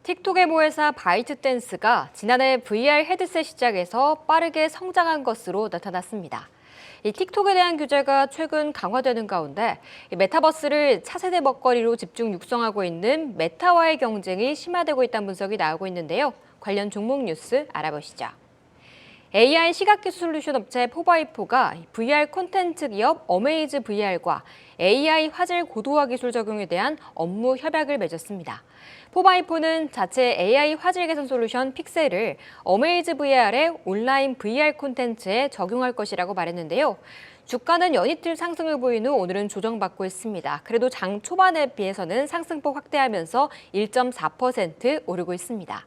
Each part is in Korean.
틱톡의 모회사 바이트댄스가 지난해 VR 헤드셋 시장에서 빠르게 성장한 것으로 나타났습니다. 이 틱톡에 대한 규제가 최근 강화되는 가운데 메타버스를 차세대 먹거리로 집중 육성하고 있는 메타와의 경쟁이 심화되고 있다는 분석이 나오고 있는데요. 관련 종목 뉴스 알아보시죠. AI 시각기술 솔루션 업체 포바이포가 VR 콘텐츠 기업 어메이즈 VR과 AI 화질 고도화 기술 적용에 대한 업무 협약을 맺었습니다. 포바이포는 자체 AI 화질 개선 솔루션 픽셀을 어메이즈 VR의 온라인 VR 콘텐츠에 적용할 것이라고 말했는데요. 주가는 연이틀 상승을 보인 후 오늘은 조정받고 있습니다. 그래도 장 초반에 비해서는 상승폭 확대하면서 1.4% 오르고 있습니다.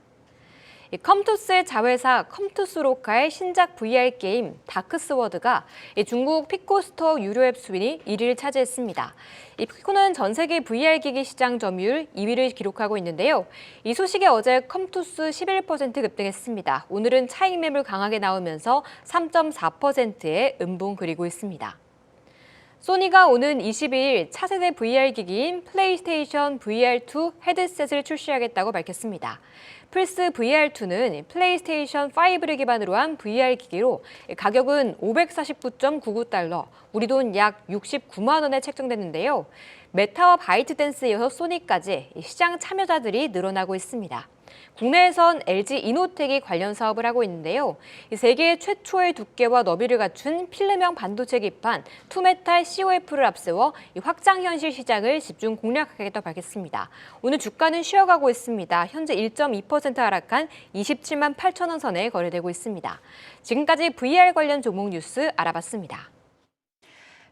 컴투스의 자회사 컴투스로카의 신작 VR 게임 다크스워드가 중국 피코스토어 유료 앱 순위 1위를 차지했습니다. 이 피코는 전 세계 VR 기기 시장 점유율 2위를 기록하고 있는데요. 이 소식에 어제 컴투스 11% 급등했습니다. 오늘은 차익 매물 강하게 나오면서 3.4%의 음봉 그리고 있습니다. 소니가 오는 22일 차세대 VR 기기인 플레이스테이션 VR2 헤드셋을 출시하겠다고 밝혔습니다. 플스 VR2는 플레이스테이션 5를 기반으로 한 VR 기기로 가격은 $549.99, 우리 돈 약 69만 원에 책정됐는데요. 메타와 바이트댄스에 이어서 소니까지 시장 참여자들이 늘어나고 있습니다. 국내에선 LG 이노텍이 관련 사업을 하고 있는데요. 세계 최초의 두께와 너비를 갖춘 필름형 반도체 기판 투메탈 COF를 앞세워 확장 현실 시장을 집중 공략하겠다고 밝혔습니다. 오늘 주가는 쉬어가고 있습니다. 현재 1.2% 하락한 27만 8천 원 선에 거래되고 있습니다. 지금까지 VR 관련 종목 뉴스 알아봤습니다.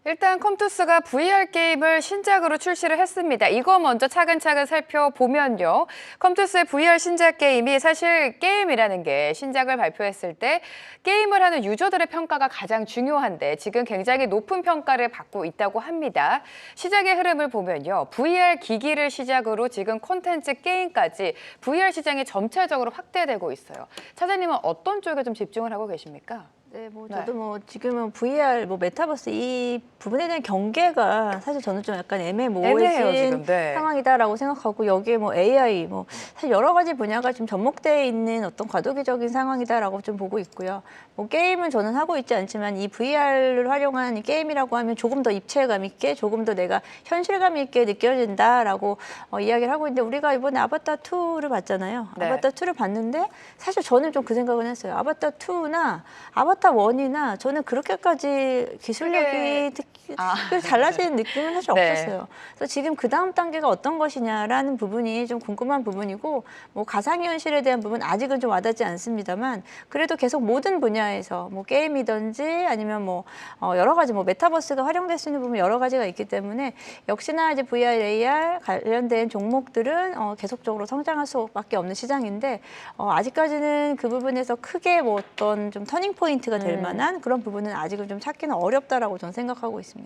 일단 컴투스가 VR 게임을 신작으로 출시를 했습니다. 이거 먼저 차근차근 살펴보면요. 컴투스의 VR 신작 게임이 사실 게임이라는 게 신작을 발표했을 때 게임을 하는 유저들의 평가가 가장 중요한데 지금 굉장히 높은 평가를 받고 있다고 합니다. 시장의 흐름을 보면요. VR 기기를 시작으로 지금 콘텐츠 게임까지 VR 시장이 점차적으로 확대되고 있어요. 차장님은 어떤 쪽에 좀 집중을 하고 계십니까? 네, 저도 지금은 VR, 메타버스 이 부분에 대한 경계가 사실 저는 좀 약간 애매모호해진 상황이다라고 생각하고 여기에 AI, 사실 여러 가지 분야가 좀 접목되어 있는 어떤 과도기적인 상황이다라고 좀 보고 있고요. 게임은 저는 하고 있지 않지만 이 VR을 활용한 이 게임이라고 하면 조금 더 입체감 있게, 조금 더 내가 현실감 있게 느껴진다라고 이야기를 하고 있는데 우리가 이번에 아바타 2를 봤잖아요. 네. 아바타 2를 봤는데 사실 저는 좀 그 생각은 했어요. 아바타 2나 아바타 1이나 저는 그렇게까지 기술력이 특별히 달라지는 느낌은 사실 네. 없었어요. 그래서 지금 그 다음 단계가 어떤 것이냐라는 부분이 좀 궁금한 부분이고 가상현실에 대한 부분 아직은 좀 와닿지 않습니다만 그래도 계속 모든 분야에서 게임이든지 아니면 여러 가지 메타버스가 활용될 수 있는 부분 여러 가지가 있기 때문에 역시나 이제 VR, AR 관련된 종목들은 계속적으로 성장할 수밖에 없는 시장인데 아직까지는 그 부분에서 크게 어떤 좀 터닝 포인트가 될 만한 그런 부분은 아직은 좀 찾기는 어렵다라고 저는 생각하고 있습니다.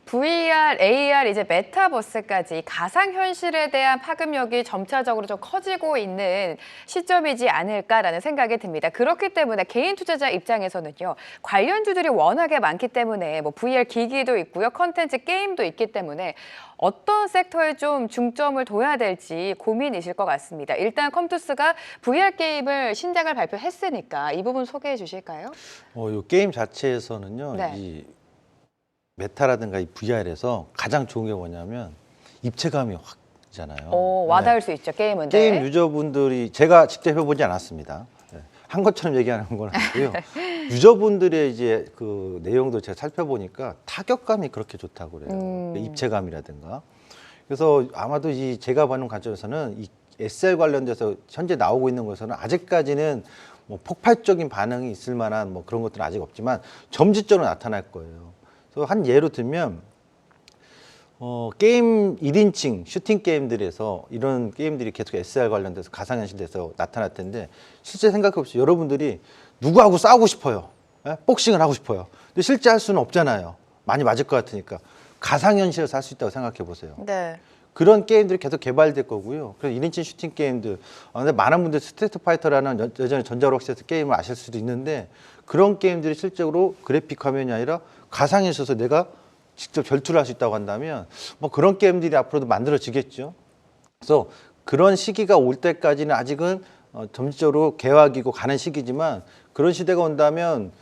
VR, AR, 이제 메타버스까지 가상현실에 대한 파급력이 점차적으로 좀 커지고 있는 시점이지 않을까라는 생각이 듭니다. 그렇기 때문에 개인 투자자 입장에서는요. 관련주들이 워낙에 많기 때문에 VR 기기도 있고요. 컨텐츠 게임도 있기 때문에 어떤 섹터에 좀 중점을 둬야 될지 고민이실 것 같습니다. 일단 컴투스가 VR 게임을 신작을 발표했으니까 이 부분 소개해 주실까요? 이 게임 자체에서는요. 네. 이 메타라든가 이 VR에서 가장 좋은 게 뭐냐면 입체감이 확 있잖아요. 와닿을 수 있죠, 게임은. 게임 유저분들이 제가 직접 해보지 않았습니다. 한 것처럼 얘기하는 건 아니고요. 유저분들의 이제 그 내용도 제가 살펴보니까 타격감이 그렇게 좋다고 그래요. 입체감이라든가. 그래서 아마도 제가 보는 관점에서는 이 SR 관련돼서 현재 나오고 있는 것에서는 아직까지는 폭발적인 반응이 있을 만한 그런 것들은 아직 없지만 점진적으로 나타날 거예요. 그래서 한 예로 들면 게임 1인칭 슈팅 게임들에서 이런 게임들이 계속 SR 관련돼서 가상현실에서 나타날 텐데 실제 생각해보시죠. 여러분들이 누구하고 싸우고 싶어요. 복싱을 하고 싶어요. 근데 실제 할 수는 없잖아요. 많이 맞을 것 같으니까. 가상현실에서 할 수 있다고 생각해 보세요. 네. 그런 게임들이 계속 개발될 거고요. 그래서 1인칭 슈팅 게임들. 근데 많은 분들이 스트리트 파이터라는 여전히 전자로켓에서 게임을 아실 수도 있는데 그런 게임들이 실제로 그래픽 화면이 아니라 가상현실에서 내가 직접 결투를 할 수 있다고 한다면 그런 게임들이 앞으로도 만들어지겠죠. 그래서 그런 시기가 올 때까지는 아직은 점진적으로 개화기고 가는 시기지만 그런 시대가 온다면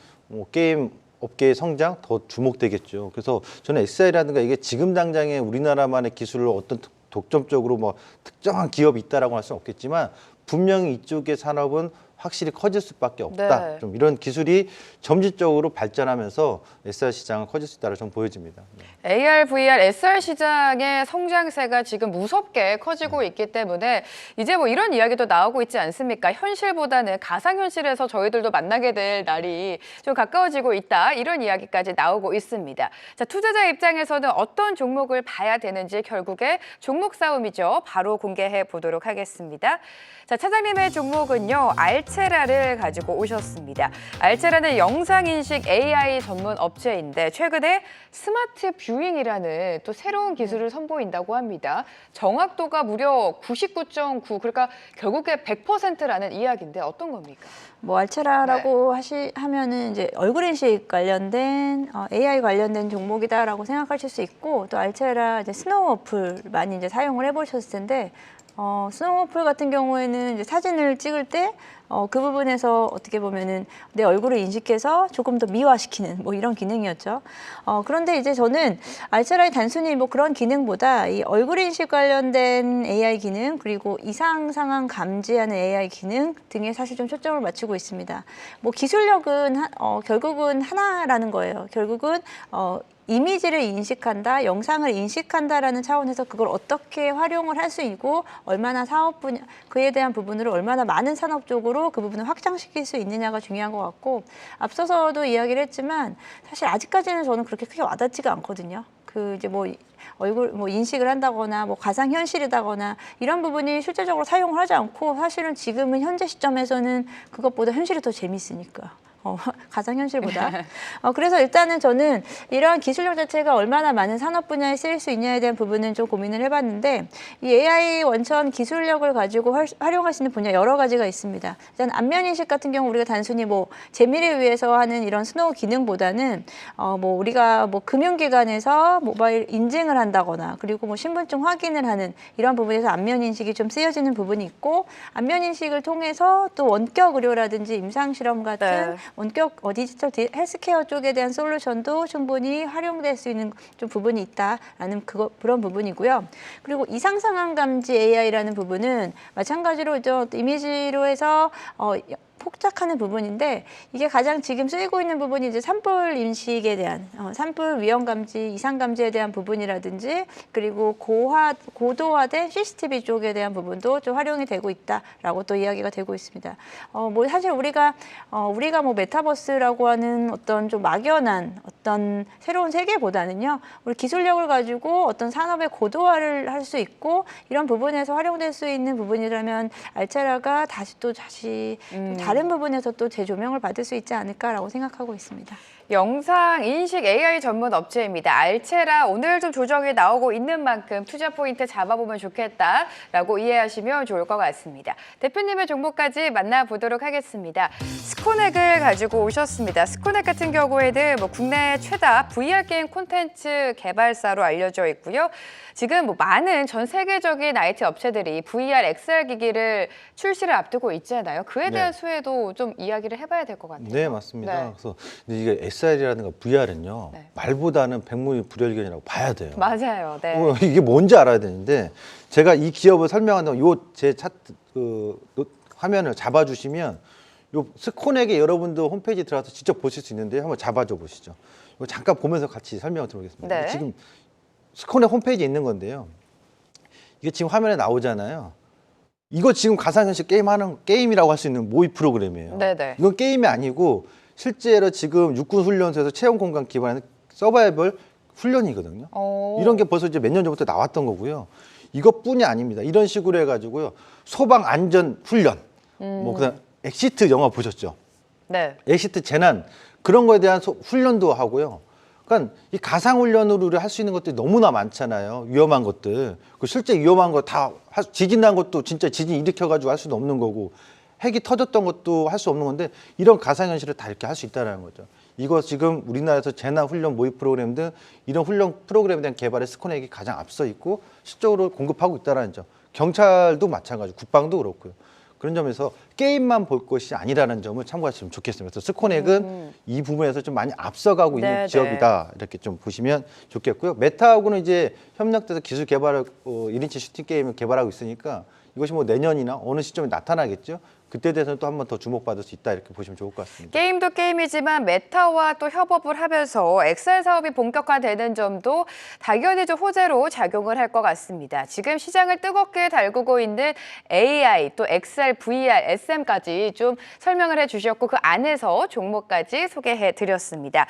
게임 업계의 성장 더 주목되겠죠. 그래서 저는 SI라든가 이게 지금 당장에 우리나라만의 기술을 어떤 독점적으로 뭐 특정한 기업이 있다라고 할 수는 없겠지만 분명히 이쪽의 산업은 확실히 커질 수밖에 없다. 네. 좀 이런 기술이 점진적으로 발전하면서 SR 시장은 커질 수 있다고 좀 보여집니다. AR, VR, SR 시장의 성장세가 지금 무섭게 커지고 있기 때문에 이제 뭐 이런 이야기도 나오고 있지 않습니까? 현실보다는 가상현실에서 저희들도 만나게 될 날이 좀 가까워지고 있다. 이런 이야기까지 나오고 있습니다. 자, 투자자 입장에서는 어떤 종목을 봐야 되는지 결국에 종목 싸움이죠. 바로 공개해 보도록 하겠습니다. 자, 차장님의 종목은요, 알체라를 가지고 오셨습니다. 알체라는 영상인식 AI 전문 업체인데 최근에 스마트 뷰잉이라는 또 새로운 기술을 선보인다고 합니다. 정확도가 무려 99.9, 그러니까 결국에 100%라는 이야기인데 어떤 겁니까? 뭐 알체라라고 하면은 이제 얼굴 인식 관련된 AI 관련된 종목이다라고 생각하실 수 있고, 또 알체라 이제 스노우 어플 많이 이제 사용을 해보셨을 텐데, 스노우 어플 같은 경우에는 이제 사진을 찍을 때 그 부분에서 어떻게 보면은 내 얼굴을 인식해서 조금 더 미화시키는 뭐 이런 기능이었죠. 그런데 이제 저는 알체라의 단순히 뭐 그런 기능보다 이 얼굴 인식 관련된 AI 기능, 그리고 이상 상황 감지하는 AI 기능 등에 사실 좀 초점을 맞추고 있습니다. 뭐 기술력은 결국은 하나라는 거예요. 결국은 이미지를 인식한다, 영상을 인식한다라는 차원에서 그걸 어떻게 활용을 할 수 있고 얼마나 사업 분야, 그에 대한 부분으로 얼마나 많은 산업 쪽으로 그 부분을 확장시킬 수 있느냐가 중요한 것 같고, 앞서서도 이야기를 했지만 사실 아직까지는 저는 그렇게 크게 와닿지가 않거든요. 그 이제 뭐 얼굴 뭐 인식을 한다거나 뭐 가상 현실이다거나 이런 부분이 실제적으로 사용을 하지 않고, 사실은 지금은 현재 시점에서는 그것보다 현실이 더 재밌으니까. 가상현실보다. 그래서 일단은 저는 이러한 기술력 자체가 얼마나 많은 산업 분야에 쓰일 수 있냐에 대한 부분은 좀 고민을 해봤는데, 이 AI 원천 기술력을 가지고 활용할 수 있는 분야 여러 가지가 있습니다. 일단 안면인식 같은 경우 우리가 단순히 뭐 재미를 위해서 하는 이런 스노우 기능보다는 뭐 우리가 뭐 금융기관에서 모바일 인증을 한다거나, 그리고 뭐 신분증 확인을 하는 이런 부분에서 안면인식이 좀 쓰여지는 부분이 있고, 안면인식을 통해서 또 원격 의료라든지 임상실험 같은 원격 디지털 헬스케어 쪽에 대한 솔루션도 충분히 활용될 수 있는 좀 부분이 있다라는 그런 부분이고요. 그리고 이상 상황 감지 AI라는 부분은 마찬가지로 이미지로 해서 폭작하는 부분인데, 이게 가장 지금 쓰이고 있는 부분이 이제 산불 인식에 대한 산불 위험 감지, 이상 감지에 대한 부분이라든지, 그리고 고도화된 CCTV 쪽에 대한 부분도 좀 활용이 되고 있다라고 또 이야기가 되고 있습니다. 뭐 사실 우리가 뭐 메타버스라고 하는 어떤 좀 막연한 어떤 새로운 세계보다는요, 우리 기술력을 가지고 어떤 산업의 고도화를 할 수 있고 이런 부분에서 활용될 수 있는 부분이라면 알체라가 다시 다른 부분에서 또 재조명을 받을 수 있지 않을까라고 생각하고 있습니다. 영상 인식 AI 전문 업체입니다. 알체라, 오늘 좀 조정이 나오고 있는 만큼 투자 포인트 잡아보면 좋겠다라고 이해하시면 좋을 것 같습니다. 대표님의 종목까지 만나보도록 하겠습니다. 스코넥을 가지고 오셨습니다. 스코넥 같은 경우에는 뭐 국내 최다 VR 게임 콘텐츠 개발사로 알려져 있고요. 지금 뭐 많은 전 세계적인 IT 업체들이 VR, XR 기기를 출시를 앞두고 있잖아요. 그에 대한 수혜도 좀 이야기를 해봐야 될 것 같아요. 네, 맞습니다. 네. 그래서 이게 SR이라든가 VR은요, 말보다는 백무이불여일견이라고 봐야 돼요. 맞아요. 네. 이게 뭔지 알아야 되는데, 제가 이 기업을 설명한다면 제 차트 화면을 잡아주시면 요 스코넥에 여러분도 홈페이지 들어가서 직접 보실 수 있는데 한번 잡아줘 보시죠. 이거 잠깐 보면서 같이 설명을 드리겠습니다. 네. 지금 스코넥 홈페이지에 있는 건데요. 이게 지금 화면에 나오잖아요. 이거 지금 가상현실 게임이라고 할 수 있는 모의 프로그램이에요. 네네. 이건 게임이 아니고 실제로 지금 육군훈련소에서 체험 공간 기반의 서바이벌 훈련이거든요. 이런 게 벌써 이제 몇 년 전부터 나왔던 거고요. 이것뿐이 아닙니다. 이런 식으로 해가지고요, 소방 안전 훈련, 뭐 그다음 엑시트 영화 보셨죠? 네. 엑시트 재난 그런 거에 대한 훈련도 하고요. 그러니까 이 가상 훈련으로 할 수 있는 것들이 너무나 많잖아요. 위험한 것들. 그 실제 위험한 거 다 지진 난 것도 진짜 지진 일으켜가지고 할 수는 없는 거고, 핵이 터졌던 것도 할 수 없는 건데, 이런 가상현실을 다 이렇게 할 수 있다는 거죠. 이거 지금 우리나라에서 재난 훈련 모의 프로그램 등 이런 훈련 프로그램에 대한 개발에 스코넥이 가장 앞서 있고 실적으로 공급하고 있다는 점. 경찰도 마찬가지, 국방도 그렇고요. 그런 점에서 게임만 볼 것이 아니라는 점을 참고하시면 좋겠습니다. 그래서 스코넥은 이 부분에서 좀 많이 앞서가고 있는 네, 기업이다. 이렇게 좀 보시면 좋겠고요. 메타하고는 이제 협력돼서 기술 개발을 1인치 슈팅 게임을 개발하고 있으니까 이것이 뭐 내년이나 어느 시점에 나타나겠죠. 그때 대해서는 또 한 번 더 주목받을 수 있다 이렇게 보시면 좋을 것 같습니다. 게임도 게임이지만 메타와 또 협업을 하면서 엑셀 사업이 본격화되는 점도 당연히 좀 호재로 작용을 할 것 같습니다. 지금 시장을 뜨겁게 달구고 있는 AI, 또 엑셀, VR, SM까지 좀 설명을 해주셨고 그 안에서 종목까지 소개해드렸습니다.